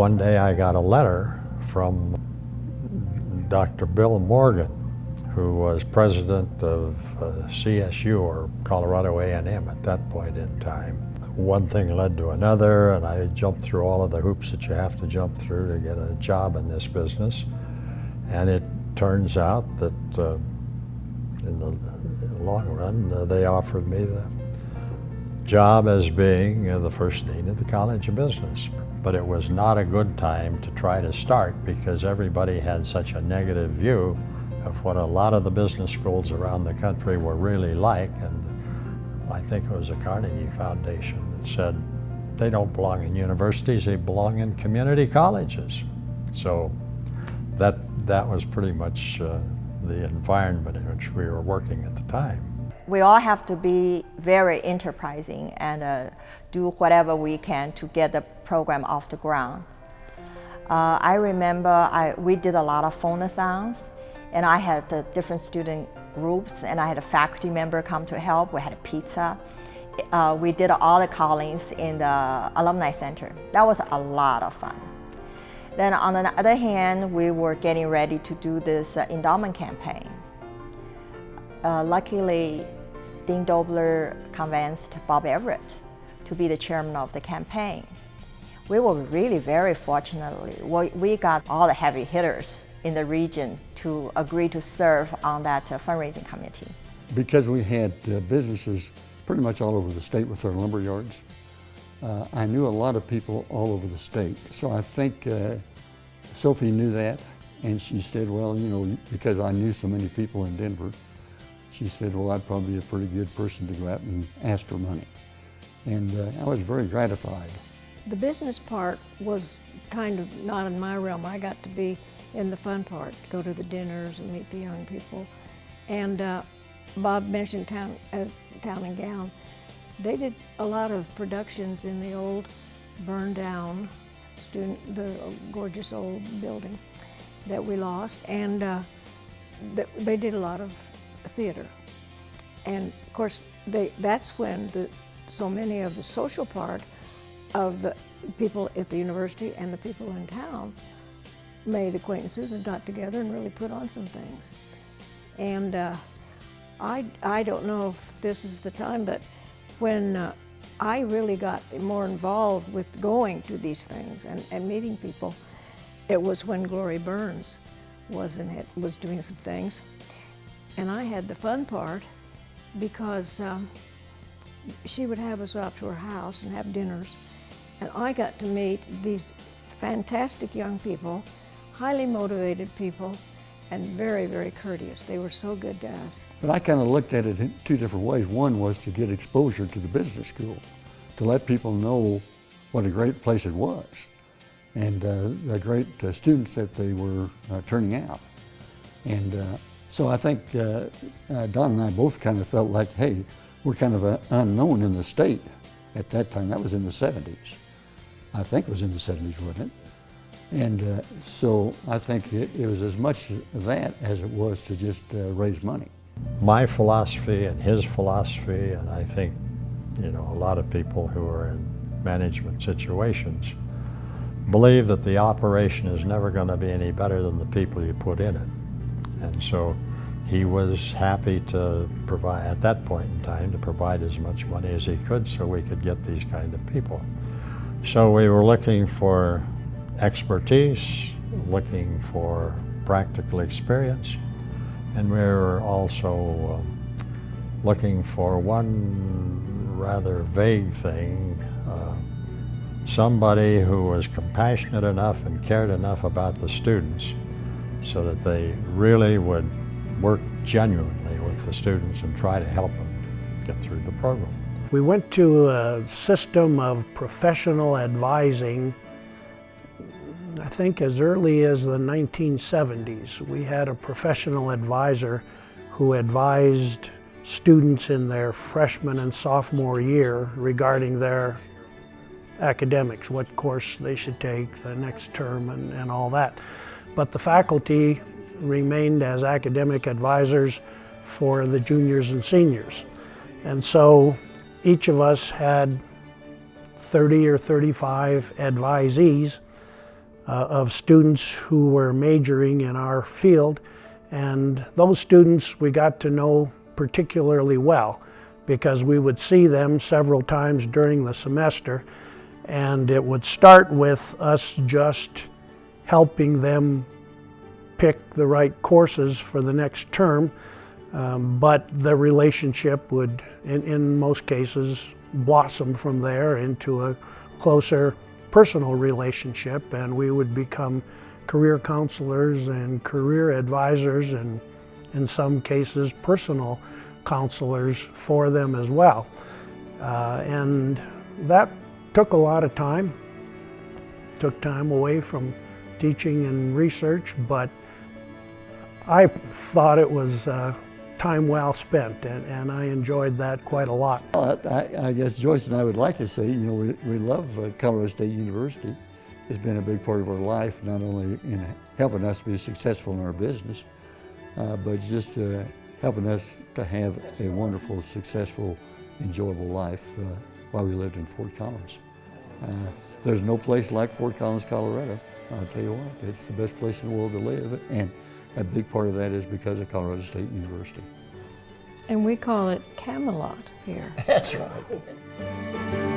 one day I got a letter from Dr. Bill Morgan, who was president of CSU, or Colorado A&M at that point in time. One thing led to another, and I jumped through all of the hoops that you have to jump through to get a job in this business. And it turns out that in the long run, they offered me the job as being the first dean of the College of Business. But it was not a good time to try to start because everybody had such a negative view of what a lot of the business schools around the country were really like. And I think it was a Carnegie Foundation that said they don't belong in universities, they belong in community colleges. So that was pretty much the environment in which we were working at the time. We all have to be very enterprising and do whatever we can to get the program off the ground. I remember we did a lot of phone-a-thons, and I had the different student groups, and I had a faculty member come to help. We had a pizza. We did all the callings in the Alumni Center. That was a lot of fun. Then on the other hand, we were getting ready to do this endowment campaign. Luckily, Dean Dobler convinced Bob Everitt to be the chairman of the campaign. We were really very fortunately, we got all the heavy hitters in the region to agree to serve on that fundraising committee. Because we had businesses pretty much all over the state with our lumber yards, I knew a lot of people all over the state. So I think Sophie knew that, and she said, well, you know, because I knew so many people in Denver, she said, well, I'd probably be a pretty good person to go out and ask for money. And I was very gratified. The business part was kind of not in my realm. I got to be in the fun part, go to the dinners and meet the young people. And Bob mentioned Town and Gown. They did a lot of productions in the old burned down the gorgeous old building that we lost, and they did a lot of theater. And of course, that's when so many of the social part of the people at the university and the people in town made acquaintances and got together and really put on some things. And I don't know if this is the time, but when I really got more involved with going to these things and meeting people, it was when Glory Burns was doing some things. And I had the fun part because she would have us out to her house and have dinners. And I got to meet these fantastic young people, highly motivated people, and very, very courteous. They were so good to us. But I kind of looked at it in two different ways. One was to get exposure to the business school, to let people know what a great place it was, and the great students that they were turning out. And so I think Don and I both kind of felt like, hey, we're kind of unknown in the state at that time. That was in the 70s. I think it was in the 70s, wasn't it? And so I think it was as much that as it was to just raise money. My philosophy and his philosophy, and I think, you know, a lot of people who are in management situations believe that the operation is never going to be any better than the people you put in it. And so he was happy to provide, at that point in time, to provide as much money as he could so we could get these kind of people. So we were looking for expertise, looking for practical experience, and we were also looking for one rather vague thing, somebody who was compassionate enough and cared enough about the students so that they really would work genuinely with the students and try to help them get through the program. We went to a system of professional advising, I think as early as the 1970s. We had a professional advisor who advised students in their freshman and sophomore year regarding their academics, what course they should take the next term and all that. But the faculty remained as academic advisors for the juniors and seniors. And so each of us had 30 or 35 advisees of students who were majoring in our field, and those students we got to know particularly well because we would see them several times during the semester, and it would start with us just helping them pick the right courses for the next term, but the relationship would, in most cases, blossom from there into a closer personal relationship, and we would become career counselors and career advisors, and in some cases personal counselors for them as well. And that took a lot of time, took time away from teaching and research, but I thought it was time well spent, and I enjoyed that quite a lot. Well, I guess Joyce and I would like to say, you know, we love Colorado State University. It's been a big part of our life, not only in helping us be successful in our business, but just helping us to have a wonderful, successful, enjoyable life while we lived in Fort Collins. There's no place like Fort Collins, Colorado. I'll tell you what, it's the best place in the world to live, and a big part of that is because of Colorado State University. And we call it Camelot here. That's right.